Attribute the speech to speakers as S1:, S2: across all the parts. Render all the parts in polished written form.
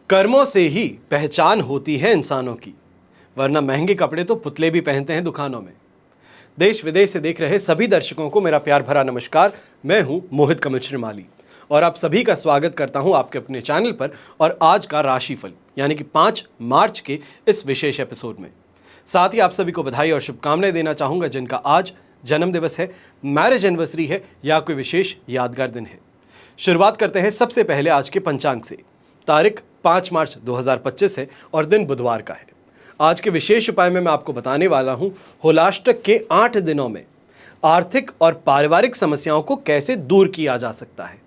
S1: कर्मों से ही पहचान होती है इंसानों की, वरना महंगे कपड़े तो पुतले भी पहनते हैं दुकानों में। देश विदेश से देख रहे सभी दर्शकों को मेरा प्यार भरा नमस्कार। मैं हूं मोहित कमिश्र माली और आप सभी का स्वागत करता हूं आपके अपने चैनल पर और आज का राशिफल यानी कि 5 मार्च के इस विशेष एपिसोड में। साथ ही आप सभी को बधाई और शुभकामनाएं देना चाहूंगा जिनका आज जन्म दिवस है, मैरिज एनिवर्सरी है या कोई विशेष यादगार दिन है। शुरुआत करते हैं सबसे पहले आज के पंचांग से। तारीख 5 मार्च 2025 है और दिन बुधवार का है। आज के विशेष उपाय में मैं आपको बताने वाला हूं होलाष्टक के 8 दिनों में आर्थिक और पारिवारिक समस्याओं को कैसे दूर किया जा सकता है,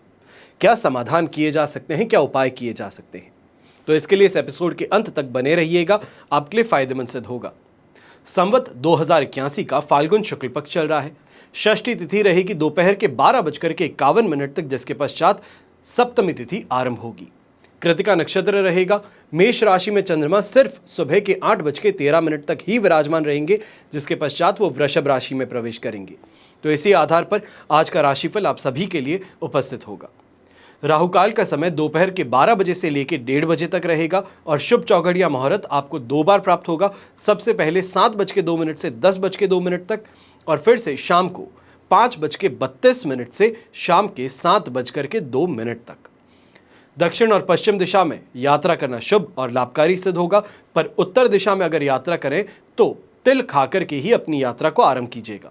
S1: क्या समाधान किए जा सकते हैं, क्या उपाय किए जा सकते हैं। तो इसके लिए इस एपिसोड के अंत तक बने रहिएगा, आपके लिए फायदेमंद सिद्ध होगा। संवत 2081 का फाल्गुन शुक्ल पक्ष चल रहा है। षष्ठी तिथि रहेगी दोपहर के 12:51 तक, जिसके पश्चात सप्तमी तिथि आरंभ होगी। कृतिका नक्षत्र रहेगा। मेष राशि में चंद्रमा सिर्फ सुबह के 8:13 तक ही विराजमान रहेंगे, जिसके पश्चात वो वृषभ राशि में प्रवेश करेंगे। तो इसी आधार पर आज का राशिफल आप सभी के लिए उपस्थित होगा। राहुकाल का समय दोपहर के 12 बजे से लेकर 1:30 बजे तक रहेगा और शुभ चौघड़ या मुहूर्त आपको 2 बार प्राप्त होगा। सबसे पहले 7:02 से 10:02 तक और फिर से शाम को 5:32 से शाम के 7:02 तक। दक्षिण और पश्चिम दिशा में यात्रा करना शुभ और लाभकारी सिद्ध होगा, पर उत्तर दिशा में अगर यात्रा करें तो तिल खाकर के ही अपनी यात्रा को आरंभ कीजिएगा।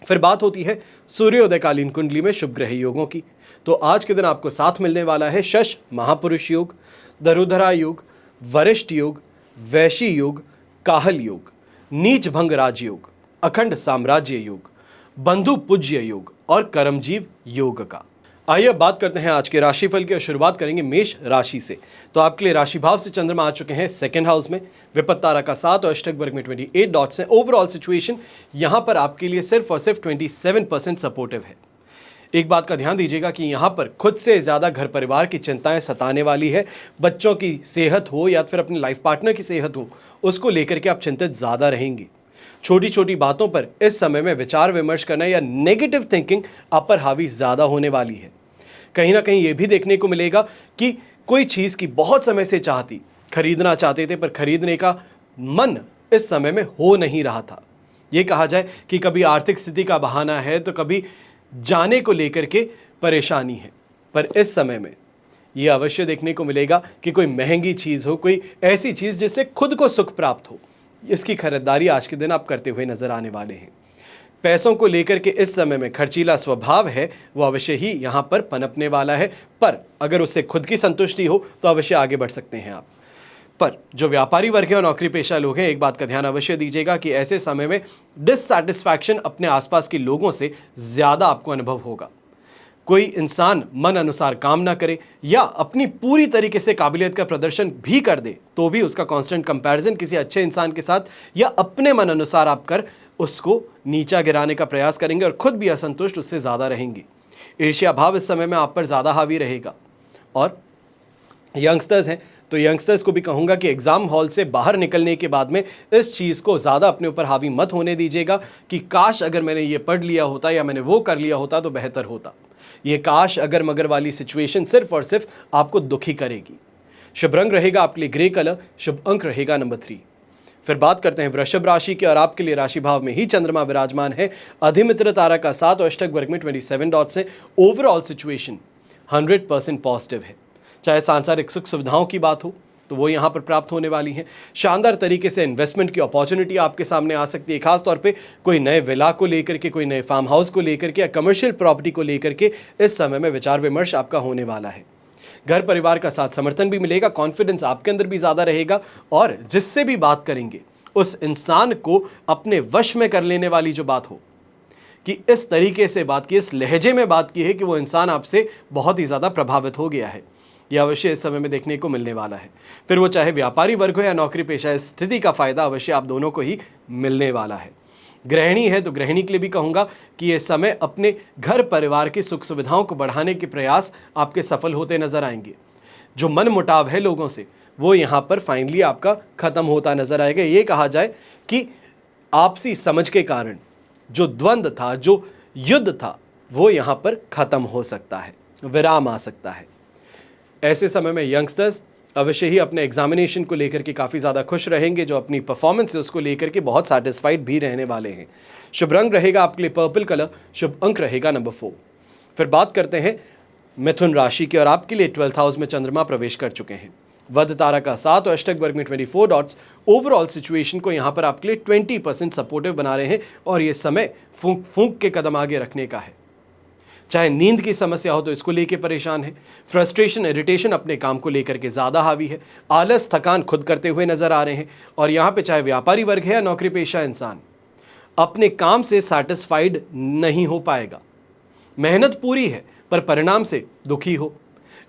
S1: फिर बात होती है सूर्योदयकालीन कुंडली में शुभ ग्रह योगों की। तो आज के दिन आपको साथ मिलने वाला है शश महापुरुष योग, दरुधरा योग, वरिष्ठ योग, वैशी योग, काहल योग, नीच भंग राज योग, अखंड साम्राज्य योग, बंधु पूज्य योग और कर्मजीव योग का। आइए अब बात करते हैं आज के राशिफल की और शुरुआत करेंगे मेष राशि से। तो आपके लिए राशि भाव से चंद्रमा आ चुके हैं सेकंड हाउस में, विपत्त तारा का 7 और अष्टक वर्ग में 28 डॉट्स हैं। ओवरऑल सिचुएशन यहां पर आपके लिए सिर्फ और सिर्फ 27% सपोर्टिव है। एक बात का ध्यान दीजिएगा कि यहां पर खुद से ज्यादा घर परिवार की चिंताएं सताने वाली है। बच्चों की सेहत हो या फिर अपने लाइफ पार्टनर की सेहत हो, उसको लेकर के आप चिंतित ज्यादा रहेंगे। छोटी छोटी बातों पर इस समय में विचार विमर्श करना या नेगेटिव थिंकिंग आप पर हावी ज्यादा होने वाली है। कहीं ना कहीं यह भी देखने को मिलेगा कि कोई चीज की बहुत समय से खरीदना चाहते थे, पर खरीदने का मन इस समय में हो नहीं रहा था। यह कहा जाए कि कभी आर्थिक स्थिति का बहाना है तो कभी जाने को लेकर के परेशानी है, पर इस समय में यह अवश्य देखने को मिलेगा कि कोई महंगी चीज हो, कोई ऐसी चीज जिससे खुद को सुख प्राप्त हो, इसकी खरीदारी आज के दिन आप करते हुए नजर आने वाले हैं। पैसों को लेकर के इस समय में खर्चीला स्वभाव है वो अवश्य ही यहां पर पनपने वाला है, पर अगर उससे खुद की संतुष्टि हो तो अवश्य आगे बढ़ सकते हैं आप। पर जो व्यापारी वर्ग है और नौकरी पेशा लोग हैं, एक बात का ध्यान अवश्य दीजिएगा कि ऐसे समय में डिससैटिस्फैक्शन अपने आसपास के लोगों से ज्यादा आपको अनुभव होगा। कोई इंसान मन अनुसार काम ना करे या अपनी पूरी तरीके से काबिलियत का प्रदर्शन भी कर दे तो भी उसका कांस्टेंट कंपैरिजन किसी अच्छे इंसान के साथ या अपने मन अनुसार आप कर उसको नीचा गिराने का प्रयास करेंगे और खुद भी असंतुष्ट उससे ज्यादा रहेंगे। ईर्ष्या भाव इस समय में आप पर ज्यादा हावी रहेगा। और यंगस्टर्स हैं तो यंगस्टर्स को भी कहूंगा कि एग्जाम हॉल से बाहर निकलने के बाद में इस चीज़ को ज़्यादा अपने ऊपर हावी मत होने दीजिएगा कि काश अगर मैंने ये पढ़ लिया होता या मैंने वो कर लिया होता तो बेहतर होता। ये काश अगर मगर वाली सिचुएशन सिर्फ और सिर्फ आपको दुखी करेगी। शुभ रंग रहेगा आपके लिए ग्रे कलर, शुभ अंक रहेगा नंबर 3। फिर बात करते हैं वृषभ राशि के और आपके लिए राशि भाव में ही चंद्रमा विराजमान है। अधिमित्र तारा का 7 और अष्टक वर्ग में 27 डॉट्स है। ओवरऑल सिचुएशन 100% पॉजिटिव है। चाहे सांसारिक सुख सुविधाओं की बात हो तो वो यहाँ पर प्राप्त होने वाली हैं। शानदार तरीके से इन्वेस्टमेंट की अपॉर्चुनिटी आपके सामने आ सकती है, खासतौर पे कोई नए विला को लेकर के, कोई नए फार्म हाउस को लेकर के या कमर्शियल प्रॉपर्टी को लेकर के इस समय में विचार विमर्श आपका होने वाला है। घर परिवार का साथ समर्थन भी मिलेगा, कॉन्फिडेंस आपके अंदर भी ज़्यादा रहेगा और जिससे भी बात करेंगे उस इंसान को अपने वश में कर लेने वाली जो बात हो कि इस तरीके से बात की, इस लहजे में बात की है कि वो इंसान आपसे बहुत ही ज़्यादा प्रभावित हो गया है, यह अवश्य इस समय में देखने को मिलने वाला है। फिर वो चाहे व्यापारी वर्ग हो या नौकरी पेशा, इस स्थिति का फायदा अवश्य आप दोनों को ही मिलने वाला है। गृहिणी है तो गृहिणी के लिए भी कहूँगा कि ये समय अपने घर परिवार की सुख सुविधाओं को बढ़ाने के प्रयास आपके सफल होते नजर आएंगे। जो मन मुटाव है लोगों से वो यहाँ पर फाइनली आपका खत्म होता नजर आएगा। ये कहा जाए कि आपसी समझ के कारण जो द्वंद्व था, जो युद्ध था, वो यहाँ पर खत्म हो सकता है, विराम आ सकता है। ऐसे समय में यंगस्टर्स अवश्य ही अपने एग्जामिनेशन को लेकर के काफ़ी ज़्यादा खुश रहेंगे, जो अपनी परफॉर्मेंस है उसको लेकर के बहुत सेटिस्फाइड भी रहने वाले हैं। शुभ रंग रहेगा आपके लिए पर्पल कलर, शुभ अंक रहेगा नंबर 4। फिर बात करते हैं मिथुन राशि की, और आपके लिए 12th हाउस में चंद्रमा प्रवेश कर चुके हैं। वध तारा का 7 और अष्टक वर्ग में 24 डॉट्स ओवरऑल सिचुएशन को यहाँ पर आपके लिए 20% सपोर्टिव बना रहे हैं, और ये समय फूंक फूंक के कदम आगे रखने का है। चाहे नींद की समस्या हो तो इसको लेके परेशान है, फ्रस्ट्रेशन इरिटेशन अपने काम को लेकर के ज़्यादा हावी है, आलस थकान खुद करते हुए नजर आ रहे हैं। और यहाँ पे चाहे व्यापारी वर्ग है या नौकरी पेशा इंसान, अपने काम से सेटिस्फाइड नहीं हो पाएगा। मेहनत पूरी है पर परिणाम से दुखी हो।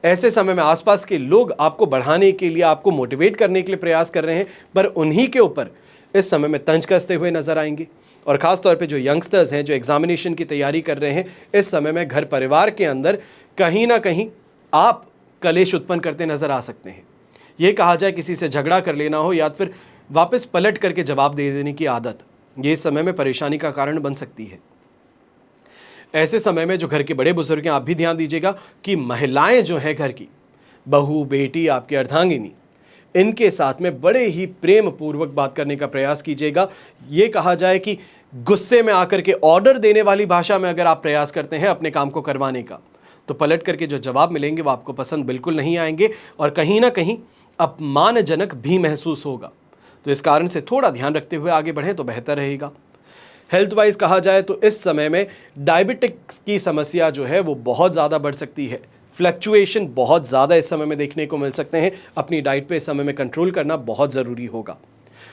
S1: ऐसे समय में आसपास के लोग आपको बढ़ाने के लिए, आपको मोटिवेट करने के लिए प्रयास कर रहे हैं, पर उन्हीं के ऊपर इस समय में तंज कसते हुए नजर आएंगे। और ख़ास तौर पे जो यंगस्टर्स हैं, जो एग्जामिनेशन की तैयारी कर रहे हैं, इस समय में घर परिवार के अंदर कहीं ना कहीं आप कलेश उत्पन्न करते नजर आ सकते हैं। ये कहा जाए किसी से झगड़ा कर लेना हो या फिर वापस पलट करके जवाब दे देने की आदत, ये इस समय में परेशानी का कारण बन सकती है। ऐसे समय में जो घर के बड़े बुजुर्ग हैं, आप भी ध्यान दीजिएगा कि महिलाएं जो हैं घर की, बहू बेटी आपकी अर्धांगिनी, इनके साथ में बड़े ही प्रेम पूर्वक बात करने का प्रयास कीजिएगा। ये कहा जाए कि गुस्से में आकर के ऑर्डर देने वाली भाषा में अगर आप प्रयास करते हैं अपने काम को करवाने का, तो पलट करके जो जवाब मिलेंगे वो आपको पसंद बिल्कुल नहीं आएंगे और कहीं ना कहीं अपमानजनक भी महसूस होगा। तो इस कारण से थोड़ा ध्यान रखते हुए आगे बढ़ें तो बेहतर रहेगा। हेल्थ वाइज कहा जाए तो इस समय में डायबिटिक्स की समस्या जो है वो बहुत ज़्यादा बढ़ सकती है। फ्लक्चुएशन बहुत ज़्यादा इस समय में देखने को मिल सकते हैं। अपनी डाइट पे इस समय में कंट्रोल करना बहुत ज़रूरी होगा।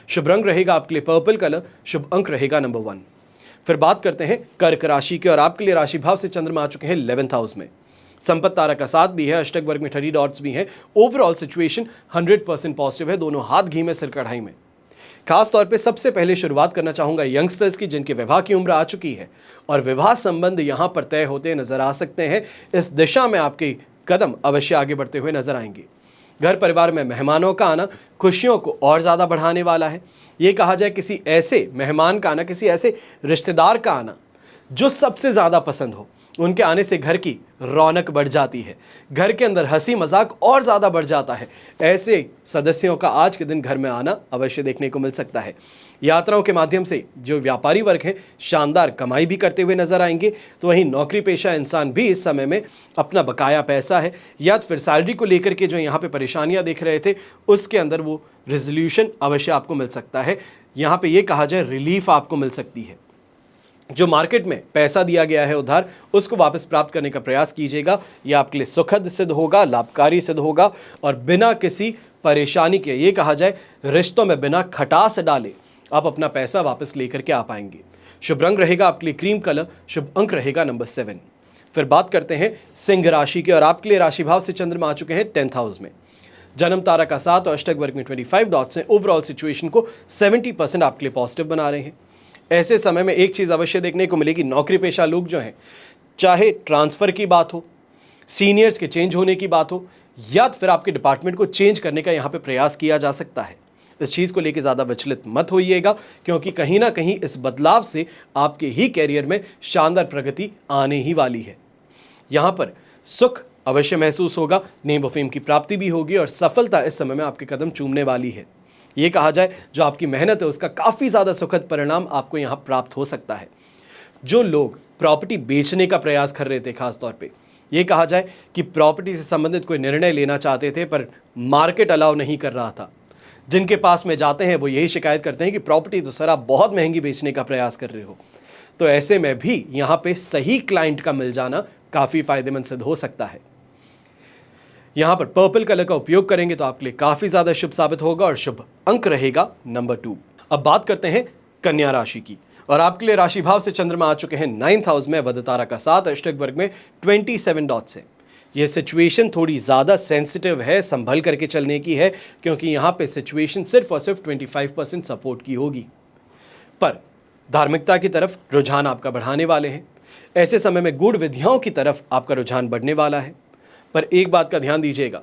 S1: शुभ रंग रहेगा आपके लिए पर्पल कलर, शुभ अंक रहेगा नंबर 1। फिर बात करते हैं कर्क राशि की, और आपके लिए राशि भाव से चंद्रमा आ चुके हैं 11th हाउस में। संपत्ति तारा का 7 भी है, अष्टक वर्ग में 30 डॉट्स भी हैं। ओवरऑल सिचुएशन 100% पॉजिटिव है, दोनों हाथ घी में सिर कढ़ाई में। खास तौर पे सबसे पहले शुरुआत करना चाहूंगा यंगस्टर्स की, जिनके विवाह की उम्र आ चुकी है और विवाह संबंध यहां पर तय होते नजर आ सकते हैं। इस दिशा में आपके कदम अवश्य आगे बढ़ते हुए नजर आएंगे। घर परिवार में मेहमानों का आना खुशियों को और ज़्यादा बढ़ाने वाला है। ये कहा जाए किसी ऐसे मेहमान का आना, किसी ऐसे रिश्तेदार का आना जो सबसे ज़्यादा पसंद हो, उनके आने से घर की रौनक बढ़ जाती है, घर के अंदर हंसी मजाक और ज़्यादा बढ़ जाता है। ऐसे सदस्यों का आज के दिन घर में आना अवश्य देखने को मिल सकता है। यात्राओं के माध्यम से जो व्यापारी वर्ग हैं शानदार कमाई भी करते हुए नजर आएंगे। तो वहीं नौकरी पेशा इंसान भी इस समय में अपना बकाया पैसा है या फिर सैलरी को लेकर के जो यहाँ पे परेशानियाँ देख रहे थे, उसके अंदर वो रिजोल्यूशन अवश्य आपको मिल सकता है। यहाँ पे ये कहा जाए रिलीफ आपको मिल सकती है। जो मार्केट में पैसा दिया गया है उधार, उसको वापस प्राप्त करने का प्रयास कीजिएगा। यह आपके लिए सुखद सिद्ध होगा, लाभकारी सिद्ध होगा और बिना किसी परेशानी के, ये कहा जाए रिश्तों में बिना खटास डाले आप अपना पैसा वापस लेकर के आ पाएंगे। शुभ रंग रहेगा आपके लिए क्रीम कलर, शुभ अंक रहेगा नंबर 7। फिर बात करते हैं सिंह राशि के, और आपके लिए राशि भाव से चंद्रमा आ चुके हैं 10th हाउस में। जन्म तारा का 7 और अष्टक वर्ग में 25 डॉट्स हैं। ओवरऑल सिचुएशन को 70% आपके लिए पॉजिटिव बना रहे हैं। ऐसे समय में एक चीज़ अवश्य देखने को मिलेगी, नौकरी पेशा लोग जो हैं, चाहे ट्रांसफ़र की बात हो, सीनियर्स के चेंज होने की बात हो, या फिर आपके डिपार्टमेंट को चेंज करने का यहाँ पे प्रयास किया जा सकता है। इस चीज़ को लेकर ज़्यादा विचलित मत होइएगा, क्योंकि कहीं ना कहीं इस बदलाव से आपके ही कैरियर में शानदार प्रगति आने ही वाली है। यहाँ पर सुख अवश्य महसूस होगा, नेम ऑफ फेम की प्राप्ति भी होगी और सफलता इस समय में आपके कदम चूमने वाली है। ये कहा जाए जो आपकी मेहनत है उसका काफ़ी ज़्यादा सुखद परिणाम आपको यहाँ प्राप्त हो सकता है। जो लोग प्रॉपर्टी बेचने का प्रयास कर रहे थे, खास तौर पे ये कहा जाए कि प्रॉपर्टी से संबंधित कोई निर्णय लेना चाहते थे पर मार्केट अलाउ नहीं कर रहा था, जिनके पास में जाते हैं वो यही शिकायत करते हैं कि प्रॉपर्टी तो सर आप बहुत महंगी बेचने का प्रयास कर रहे हो। तो ऐसे में भी यहाँ पे सही क्लाइंट का मिल जाना काफ़ी फायदेमंद सिद्ध हो सकता है। यहाँ पर पर्पल कलर का उपयोग करेंगे तो आपके लिए काफ़ी ज़्यादा शुभ साबित होगा और शुभ अंक रहेगा नंबर 2। अब बात करते हैं कन्या राशि की, और आपके लिए राशि भाव से चंद्रमा आ चुके हैं 9th हाउस में। वध तारा का 7 अष्टक वर्ग में 27 डॉट्स है। ये सिचुएशन थोड़ी ज़्यादा सेंसिटिव है, संभल करके चलने की है, क्योंकि यहाँ पे सिचुएशन सिर्फ और सिर्फ 25% सपोर्ट की होगी। पर धार्मिकता की तरफ रुझान आपका बढ़ाने वाले हैं। ऐसे समय में गूढ़ विधियों की तरफ आपका रुझान बढ़ने वाला है। पर एक बात का ध्यान दीजिएगा,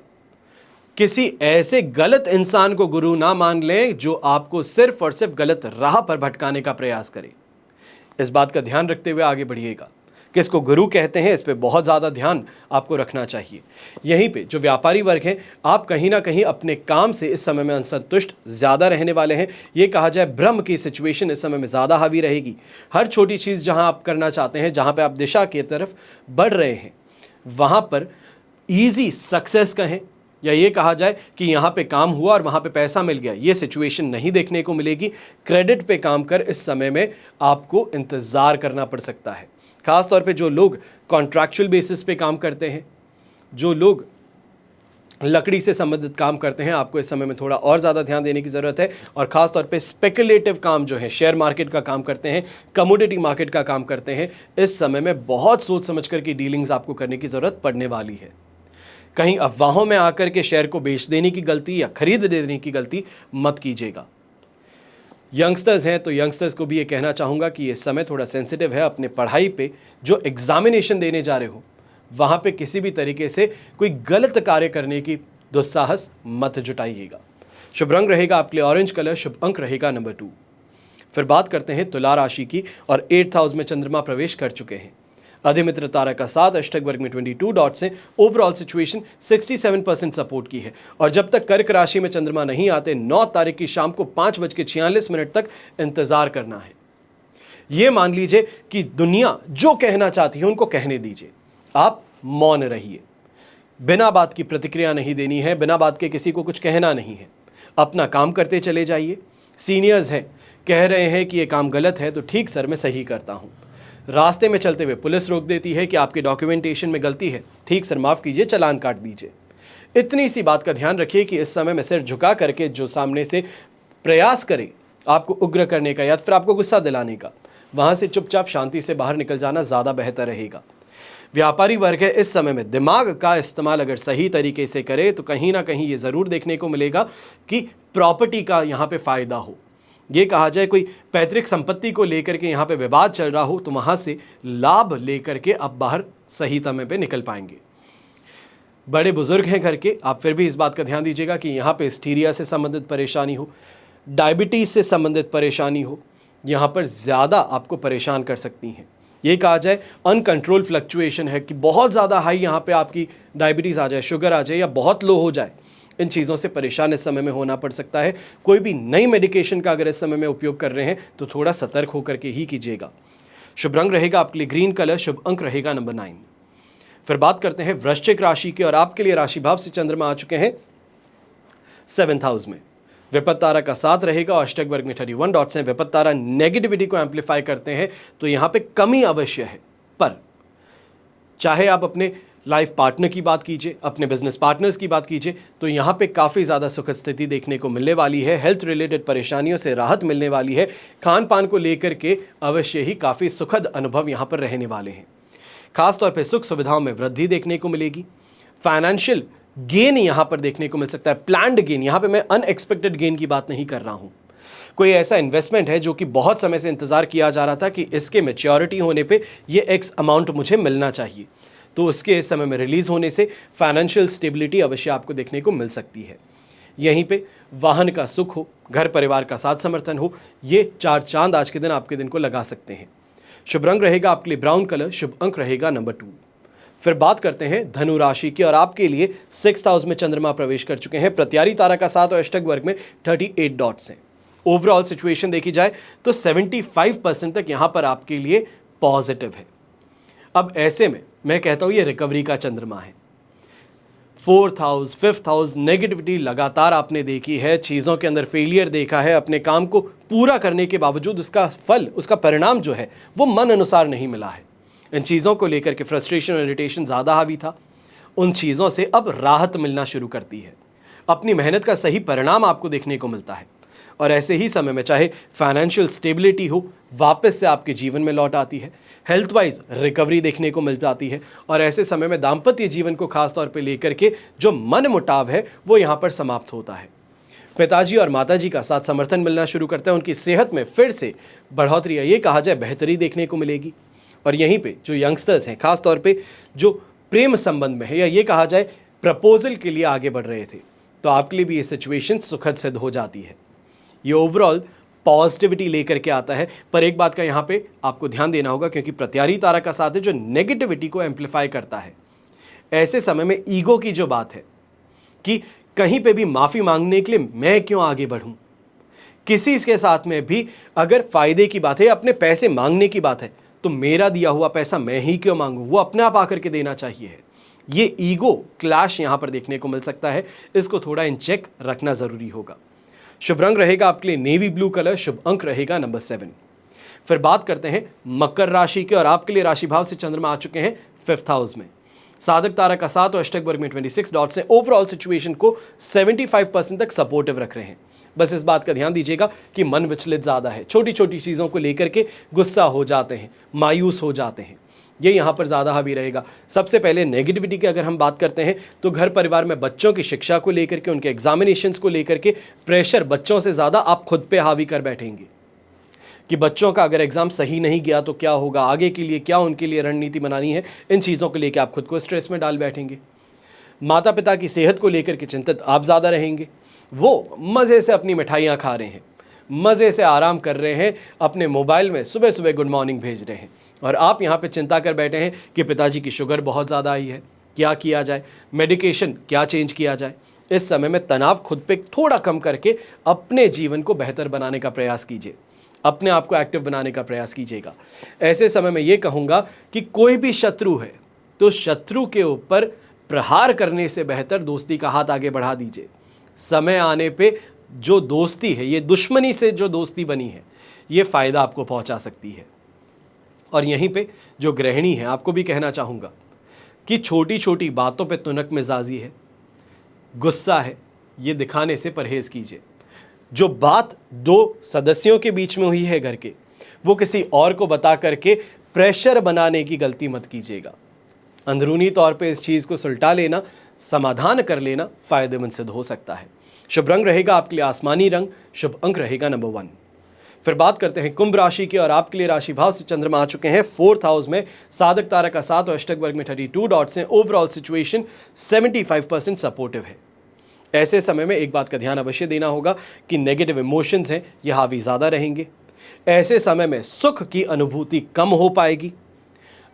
S1: किसी ऐसे गलत इंसान को गुरु ना मान लें जो आपको सिर्फ और सिर्फ गलत राह पर भटकाने का प्रयास करे। इस बात का ध्यान रखते हुए आगे बढ़िएगा। किसको गुरु कहते हैं, इस पे बहुत ज़्यादा ध्यान आपको रखना चाहिए। यहीं पे जो व्यापारी वर्ग हैं, आप कहीं ना कहीं अपने काम से इस समय में असंतुष्ट ज़्यादा रहने वाले हैं। ये कहा जाए ब्रह्म की सिचुएशन इस समय में ज़्यादा हावी रहेगी। हर छोटी चीज़ जहां आप करना चाहते हैं, जहां पे आप दिशा की तरफ बढ़ रहे हैं, वहां पर ईजी सक्सेस कहें या ये कहा जाए कि यहाँ पे काम हुआ और वहाँ पे पैसा मिल गया, ये सिचुएशन नहीं देखने को मिलेगी। क्रेडिट पे काम कर इस समय में आपको इंतज़ार करना पड़ सकता है। खास तौर पे जो लोग कॉन्ट्रैक्चुअल बेसिस पे काम करते हैं, जो लोग लकड़ी से संबंधित काम करते हैं, आपको इस समय में थोड़ा और ज़्यादा ध्यान देने की ज़रूरत है। और ख़ास तौर पे स्पेकुलेटिव काम जो है, शेयर मार्केट का काम करते हैं, कमोडिटी मार्केट का काम करते हैं, इस समय में बहुत सोच समझ कर की डीलिंग्स आपको करने की ज़रूरत पड़ने वाली है। कहीं अफवाहों में आकर के शेयर को बेच देने की गलती या खरीद देने की गलती मत कीजिएगा। यंगस्टर्स हैं तो यंगस्टर्स को भी ये कहना चाहूँगा कि ये समय थोड़ा सेंसिटिव है। अपने पढ़ाई पे जो एग्जामिनेशन देने जा रहे हो, वहाँ पे किसी भी तरीके से कोई गलत कार्य करने की दुस्साहस मत जुटाइएगा। शुभ रंग रहेगा आपके लिए ऑरेंज कलर, शुभ अंक रहेगा नंबर 2। फिर बात करते हैं तुला राशि की, और 8th हाउस में चंद्रमा प्रवेश कर चुके हैं। अधिमित्र तारा का साथ अष्टक वर्ग में 22 डॉट से ओवरऑल सिचुएशन 67% सपोर्ट की है। और जब तक कर्क राशि में चंद्रमा नहीं आते, 9 तारीख की शाम को 5:46 तक इंतजार करना है। ये मान लीजिए कि दुनिया जो कहना चाहती है उनको कहने दीजिए, आप मौन रहिए। बिना बात की प्रतिक्रिया नहीं देनी है, बिना बात के किसी को कुछ कहना नहीं है, अपना काम करते चले जाइए। सीनियर्स हैं, कह रहे हैं कि ये काम गलत है, तो ठीक सर मैं सही करता हूँ। रास्ते में चलते हुए पुलिस रोक देती है कि आपके डॉक्यूमेंटेशन में गलती है, ठीक सर माफ़ कीजिए, चालान काट दीजिए। इतनी सी बात का ध्यान रखिए कि इस समय में सिर झुका करके जो सामने से प्रयास करे आपको उग्र करने का या फिर आपको गुस्सा दिलाने का, वहाँ से चुपचाप शांति से बाहर निकल जाना ज़्यादा बेहतर रहेगा। व्यापारी वर्ग है, इस समय में दिमाग का इस्तेमाल अगर सही तरीके से करे तो कहीं ना कहीं ये ज़रूर देखने को मिलेगा कि प्रॉपर्टी का यहाँ पे फ़ायदा हो। ये कहा जाए कोई पैतृक संपत्ति को लेकर के यहाँ पे विवाद चल रहा हो, तो वहाँ से लाभ लेकर के आप बाहर सही समय पे निकल पाएंगे। बड़े बुजुर्ग हैं घर के, आप फिर भी इस बात का ध्यान दीजिएगा कि यहाँ पे स्टीरिया से संबंधित परेशानी हो, डायबिटीज़ से संबंधित परेशानी हो, यहाँ पर ज़्यादा आपको परेशान कर सकती हैं। ये कहा जाए अनकंट्रोल फ्लक्चुएशन है कि बहुत ज़्यादा हाई यहाँ पे आपकी डायबिटीज़ आ जाए, शुगर आ जाए या बहुत लो हो जाए। इन चीज़ों से परेशान इस समय में होना पड़ सकता है। कोई भी नई मेडिकेशन का अगर इस समय में उपयोग कर रहे हैं तो थोड़ा सतर्क होकर के ही कीजिएगा। शुभ रंग रहेगा आपके लिए ग्रीन कलर, शुभ अंक रहेगा नंबर 9। फिर बात करते हैं वृश्चिक राशि की, और आपके लिए राशि भाव से चंद्रमा आ चुके हैं 7th हाउस में। विपत्त तारा का साथ रहेगा और अष्टक वर्ग में 31 डॉट्स हैं। विपत्त तारा नेगेटिविटी को एम्पलीफाई करते हैं, तो यहाँ पे कमी अवश्य है। पर चाहे आप अपने लाइफ पार्टनर की बात कीजिए, अपने बिजनेस पार्टनर्स की बात कीजिए, तो यहाँ पे काफ़ी ज़्यादा सुखद स्थिति देखने को मिलने वाली है। हेल्थ रिलेटेड परेशानियों से राहत मिलने वाली है। खान पान को लेकर के अवश्य ही काफ़ी सुखद अनुभव यहाँ पर रहने वाले हैं। खासतौर पर सुख सुविधाओं में वृद्धि देखने को मिलेगी। फाइनेंशियल गेन यहाँ पर देखने को मिल सकता है, प्लान्ड गेन। यहाँ पे मैं अनएक्सपेक्टेड गेन की बात नहीं कर रहा हूँ। कोई ऐसा इन्वेस्टमेंट है जो कि बहुत समय से इंतजार किया जा रहा था कि इसके मैच्योरिटी होने पे ये एक्स अमाउंट मुझे मिलना चाहिए, तो उसके इस समय में रिलीज होने से फाइनेंशियल स्टेबिलिटी अवश्य आपको देखने को मिल सकती है। यहीं पे वाहन का सुख हो, घर परिवार का साथ समर्थन हो, ये 4 चांद आज के दिन आपके दिन को लगा सकते हैं। शुभ रंग रहेगा आपके लिए ब्राउन कलर, शुभ अंक रहेगा नंबर 2। फिर बात करते हैं धनु राशि की, और आपके लिए 6th हाउस में चंद्रमा प्रवेश कर चुके हैं। प्रत्यारी तारा का साथ और अष्टक वर्ग में 38 डॉट्स हैं। ओवरऑल सिचुएशन देखी जाए तो 75% तक यहाँ पर आपके लिए पॉजिटिव है। अब ऐसे में मैं कहता हूँ ये रिकवरी का चंद्रमा है। 4th house 5th house negativity लगातार आपने देखी है, चीज़ों के अंदर फेलियर देखा है, अपने काम को पूरा करने के बावजूद उसका फल, उसका परिणाम जो है वो मन अनुसार नहीं मिला है। इन चीज़ों को लेकर के फ्रस्ट्रेशन और इरिटेशन ज़्यादा हावी था। उन चीज़ों से अब राहत मिलना शुरू करती है। अपनी मेहनत का सही परिणाम आपको देखने को मिलता है, और ऐसे ही समय में चाहे फाइनेंशियल स्टेबिलिटी हो, वापस से आपके जीवन में लौट आती है। हेल्थ वाइज रिकवरी देखने को मिल जाती है, और ऐसे समय में दाम्पत्य जीवन को खास तौर पे लेकर के जो मन मुटाव है वो यहाँ पर समाप्त होता है। पिताजी और माताजी का साथ समर्थन मिलना शुरू करता है। उनकी सेहत में फिर से बढ़ोतरी, ये कहा जाए बेहतरी देखने को मिलेगी। और यहीं पे जो यंगस्टर्स हैं, खास तौर पे जो प्रेम संबंध में है या ये कहा जाए प्रपोजल के लिए आगे बढ़ रहे थे, तो आपके लिए भी ये सिचुएशन सुखद सिद्ध हो जाती है। ये ओवरऑल पॉजिटिविटी लेकर के आता है। पर एक बात का यहाँ पे आपको ध्यान देना होगा, क्योंकि प्रत्यारी तारा का साथ है जो नेगेटिविटी को एम्पलीफाई करता है। ऐसे समय में ईगो की जो बात है कि कहीं पे भी माफ़ी मांगने के लिए मैं क्यों आगे बढ़ूं, किसी के साथ में भी अगर फायदे की बात है, अपने पैसे मांगने की बात है, तो मेरा दिया हुआ पैसा मैं ही क्यों मांगूं, वो अपने आप आकर के देना चाहिए। ये ईगो क्लैश यहां पर देखने को मिल सकता है, इसको थोड़ा इन चेक रखना जरूरी होगा। शुभ रंग रहेगा आपके लिए नेवी ब्लू कलर, शुभ अंक रहेगा नंबर 7। फिर बात करते हैं मकर राशि के, और आपके लिए राशि भाव से चंद्रमा आ चुके हैं 5th हाउस में। साधक तारा का 7 और अष्टक वर्ग में 26 डॉट्स हैं। ओवरऑल सिचुएशन को 75% तक सपोर्टिव रख रहे हैं। बस इस बात का ध्यान दीजिएगा कि मन विचलित ज़्यादा है, छोटी छोटी चीज़ों को लेकर के गुस्सा हो जाते हैं, मायूस हो जाते हैं, ये यहाँ पर ज़्यादा हावी रहेगा। सबसे पहले नेगेटिविटी की अगर हम बात करते हैं तो घर परिवार में बच्चों की शिक्षा को लेकर के, उनके एग्जामिनेशंस को लेकर के प्रेशर बच्चों से ज़्यादा आप खुद पे हावी कर बैठेंगे कि बच्चों का अगर एग्ज़ाम सही नहीं गया तो क्या होगा, आगे के लिए क्या उनके लिए रणनीति बनानी है, इन चीज़ों को लेकर आप खुद को स्ट्रेस में डाल बैठेंगे। माता पिता की सेहत को लेकर के चिंतित आप ज़्यादा रहेंगे। वो मज़े से अपनी मिठाइयाँ खा रहे हैं, मज़े से आराम कर रहे हैं, अपने मोबाइल में सुबह सुबह गुड मॉर्निंग भेज रहे हैं, और आप यहाँ पे चिंता कर बैठे हैं कि पिताजी की शुगर बहुत ज़्यादा आई है, क्या किया जाए, मेडिकेशन क्या चेंज किया जाए। इस समय में तनाव खुद पे थोड़ा कम करके अपने जीवन को बेहतर बनाने का प्रयास कीजिए, अपने आप को एक्टिव बनाने का प्रयास कीजिएगा। ऐसे समय में ये कहूँगा कि कोई भी शत्रु है तो शत्रु के ऊपर प्रहार करने से बेहतर दोस्ती का हाथ आगे बढ़ा दीजिए। समय आने पे जो दोस्ती है, ये दुश्मनी से जो दोस्ती बनी है, ये फ़ायदा आपको पहुंचा सकती है। और यहीं पे जो गृहिणी है, आपको भी कहना चाहूँगा कि छोटी छोटी बातों पे तुनक मिजाजी है, गुस्सा है, ये दिखाने से परहेज़ कीजिए। जो बात दो सदस्यों के बीच में हुई है घर के, वो किसी और को बता करके प्रेशर बनाने की गलती मत कीजिएगा। अंदरूनी तौर पे इस चीज़ को सुलटा लेना, समाधान कर लेना फ़ायदेमंद सिद्ध हो सकता है। शुभ रंग रहेगा आपके लिए आसमानी रंग, शुभ अंक रहेगा नंबर 1। फिर बात करते हैं कुंभ राशि की, और आपके लिए राशि भाव से चंद्रमा आ चुके हैं 4th हाउस में। साधक तारा का 7 और अष्टक वर्ग में 32 डॉट्स हैं। ओवरऑल सिचुएशन 75% सपोर्टिव है। ऐसे समय में एक बात का ध्यान अवश्य देना होगा कि नेगेटिव इमोशंस हैं, ये हावी ज़्यादा रहेंगे। ऐसे समय में सुख की अनुभूति कम हो पाएगी,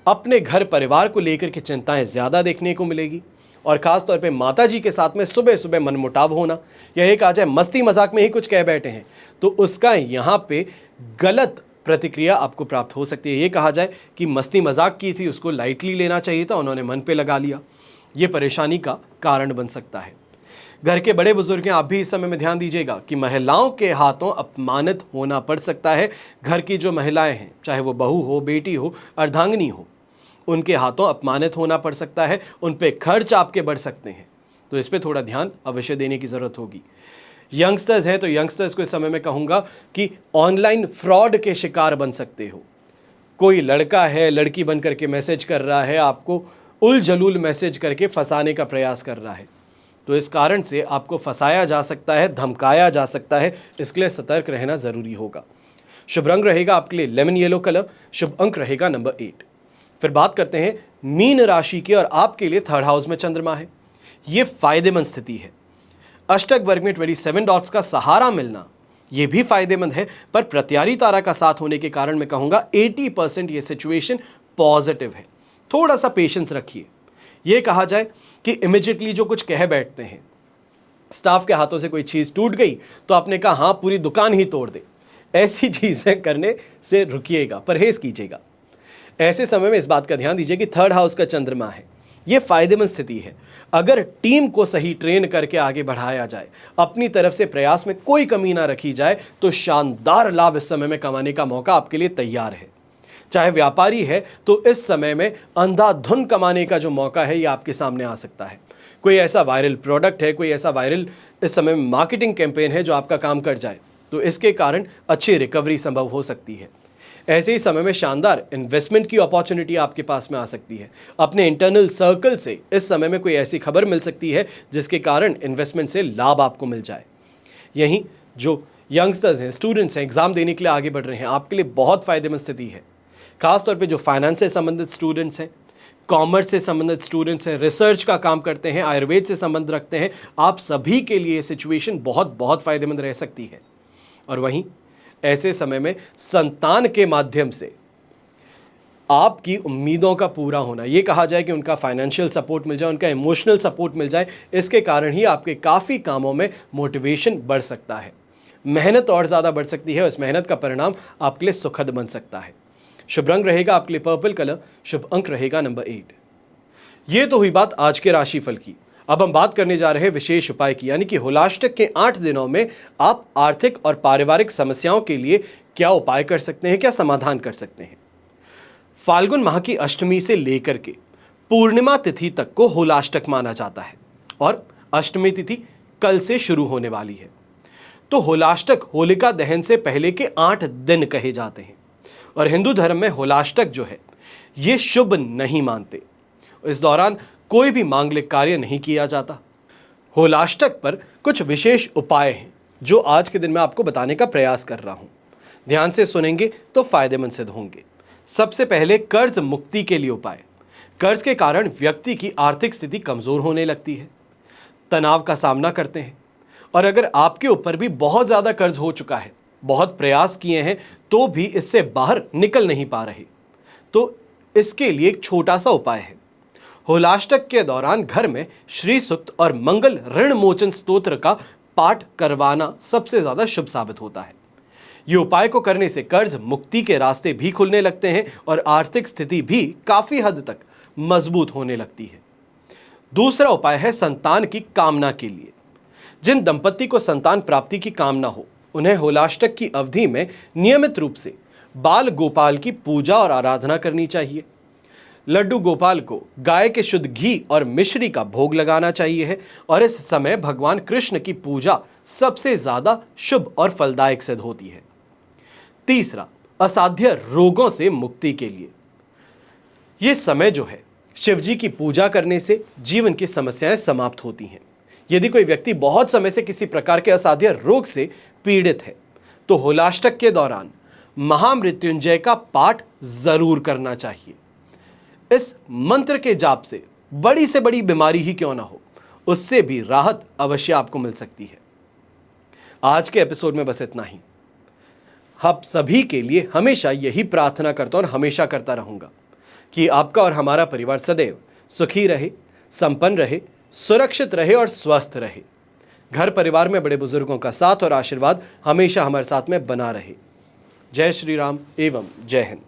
S1: अपने घर परिवार को लेकर के चिंताएं ज़्यादा देखने को मिलेगी, और ख़ास तौर पे माताजी के साथ में सुबह सुबह मनमुटाव होना, या एक आ जाए मस्ती मजाक में ही कुछ कह बैठे हैं तो उसका यहाँ पे गलत प्रतिक्रिया आपको प्राप्त हो सकती है। ये कहा जाए कि मस्ती मजाक की थी, उसको लाइटली लेना चाहिए था, उन्होंने मन पे लगा लिया, ये परेशानी का कारण बन सकता है। घर के बड़े बुजुर्ग हैं, आप भी इस समय में ध्यान दीजिएगा कि महिलाओं के हाथों अपमानित होना पड़ सकता है। घर की जो महिलाएं हैं, चाहे वो बहू हो, बेटी हो, अर्धांगिनी हो, उनके हाथों अपमानित होना पड़ सकता है, उन पे खर्च आपके बढ़ सकते हैं, तो इस पे थोड़ा ध्यान अवश्य देने की ज़रूरत होगी। यंगस्टर्स हैं तो यंगस्टर्स को इस समय में कहूँगा कि ऑनलाइन फ्रॉड के शिकार बन सकते हो। कोई लड़का है, लड़की बन करके मैसेज कर रहा है, आपको उलझलूल मैसेज करके फंसाने का प्रयास कर रहा है, तो इस कारण से आपको फंसाया जा सकता है, धमकाया जा सकता है, इसके लिए सतर्क रहना ज़रूरी होगा। शुभ रंग रहेगा आपके लिए लेमन येलो कलर, शुभ अंक रहेगा नंबर 8। फिर बात करते हैं मीन राशि की, और आपके लिए 3rd हाउस में चंद्रमा है। ये फायदेमंद स्थिति है। अष्टक वर्ग में 27 डॉट्स का सहारा मिलना ये भी फायदेमंद है, पर प्रत्यारी तारा का साथ होने के कारण मैं कहूँगा 80% ये सिचुएशन पॉजिटिव है। थोड़ा सा पेशेंस रखिए। ये कहा जाए कि इमिजिएटली जो कुछ कह बैठते हैं, स्टाफ के हाथों से कोई चीज़ टूट गई तो आपने कहा हाँ पूरी दुकान ही तोड़ दे, ऐसी चीज़ें करने से रुकिएगा, परहेज़ कीजिएगा। ऐसे समय में इस बात का ध्यान दीजिए कि 3rd हाउस का चंद्रमा है, ये फायदेमंद स्थिति है। अगर टीम को सही ट्रेन करके आगे बढ़ाया जाए, अपनी तरफ से प्रयास में कोई कमी ना रखी जाए, तो शानदार लाभ इस समय में कमाने का मौका आपके लिए तैयार है। चाहे व्यापारी है तो इस समय में अंधाधुन कमाने का जो मौका है ये आपके सामने आ सकता है। कोई ऐसा वायरल प्रोडक्ट है, कोई ऐसा वायरल इस समय में मार्केटिंग कैंपेन है जो आपका काम कर जाए, तो इसके कारण अच्छी रिकवरी संभव हो सकती है। ऐसे ही समय में शानदार इन्वेस्टमेंट की अपॉर्चुनिटी आपके पास में आ सकती है। अपने इंटरनल सर्कल से इस समय में कोई ऐसी खबर मिल सकती है जिसके कारण इन्वेस्टमेंट से लाभ आपको मिल जाए। यहीं जो यंगस्टर्स हैं, स्टूडेंट्स हैं, एग्जाम देने के लिए आगे बढ़ रहे हैं, आपके लिए बहुत फायदेमंद स्थिति है। खासतौर पे जो फाइनेंस से संबंधित स्टूडेंट्स हैं, कॉमर्स से संबंधित स्टूडेंट्स हैं, रिसर्च का काम करते हैं, आयुर्वेद से संबंध रखते हैं, आप सभी के लिए सिचुएशन बहुत बहुत फायदेमंद रह सकती है। और वहीं ऐसे समय में संतान के माध्यम से आपकी उम्मीदों का पूरा होना, ये कहा जाए कि उनका फाइनेंशियल सपोर्ट मिल जाए, उनका इमोशनल सपोर्ट मिल जाए, इसके कारण ही आपके काफ़ी कामों में मोटिवेशन बढ़ सकता है, मेहनत और ज़्यादा बढ़ सकती है। इस मेहनत का परिणाम आपके लिए सुखद बन सकता है। शुभ रंग रहेगा आपके लिए पर्पल कलर, शुभ अंक रहेगा नंबर 8। ये तो हुई बात आज के राशिफल की। अब हम बात करने जा रहे हैं विशेष उपाय की, यानी कि होलाष्टक के 8 दिनों में आप आर्थिक और पारिवारिक समस्याओं के लिए क्या उपाय कर सकते हैं, क्या समाधान कर सकते हैं। फाल्गुन माह की अष्टमी से लेकर के पूर्णिमा तिथि तक को होलाष्टक माना जाता है और अष्टमी तिथि कल से शुरू होने वाली है। तो होलाष्टक होलिका दहन से पहले के 8 दिन कहे जाते हैं और हिंदू धर्म में होलाष्टक जो है ये शुभ नहीं मानते। इस दौरान कोई भी मांगलिक कार्य नहीं किया जाता। होलाष्टक पर कुछ विशेष उपाय हैं जो आज के दिन में आपको बताने का प्रयास कर रहा हूं। ध्यान से सुनेंगे तो फायदेमंद सिद्ध होंगे। सबसे पहले कर्ज मुक्ति के लिए उपाय। कर्ज के कारण व्यक्ति की आर्थिक स्थिति कमजोर होने लगती है, तनाव का सामना करते हैं और अगर आपके ऊपर भी बहुत ज्यादा कर्ज हो चुका है, बहुत प्रयास किए हैं तो भी इससे बाहर निकल नहीं पा रहे, तो इसके लिए एक छोटा सा उपाय है। होलाष्टक के दौरान घर में श्री सूक्त और मंगल ऋण मोचन स्तोत्र का पाठ करवाना सबसे ज्यादा शुभ साबित होता है। ये उपाय को करने से कर्ज मुक्ति के रास्ते भी खुलने लगते हैं और आर्थिक स्थिति भी काफी हद तक मजबूत होने लगती है। दूसरा उपाय है संतान की कामना के लिए। जिन दंपति को संतान प्राप्ति की कामना हो, उन्हें होलाष्टक की अवधि में नियमित रूप से बाल गोपाल की पूजा और आराधना करनी चाहिए। लड्डू गोपाल को गाय के शुद्ध घी और मिश्री का भोग लगाना चाहिए है और इस समय भगवान कृष्ण की पूजा सबसे ज्यादा शुभ और फलदायक सिद्ध होती है। तीसरा, असाध्य रोगों से मुक्ति के लिए। यह समय जो है शिव जी की पूजा करने से जीवन की समस्याएं समाप्त होती हैं। यदि कोई व्यक्ति बहुत समय से किसी प्रकार के असाध्य रोग से पीड़ित है तो होलाष्टक के दौरान महामृत्युंजय का पाठ जरूर करना चाहिए। इस मंत्र के जाप से बड़ी बीमारी ही क्यों ना हो, उससे भी राहत अवश्य आपको मिल सकती है। आज के एपिसोड में बस इतना ही। आप सभी के लिए हमेशा यही प्रार्थना करता हूं और हमेशा करता रहूंगा कि आपका और हमारा परिवार सदैव सुखी रहे, संपन्न रहे, सुरक्षित रहे और स्वस्थ रहे। घर परिवार में बड़े बुजुर्गों का साथ और आशीर्वाद हमेशा हमारे साथ में बना रहे। जय श्री राम एवं जय हिंद।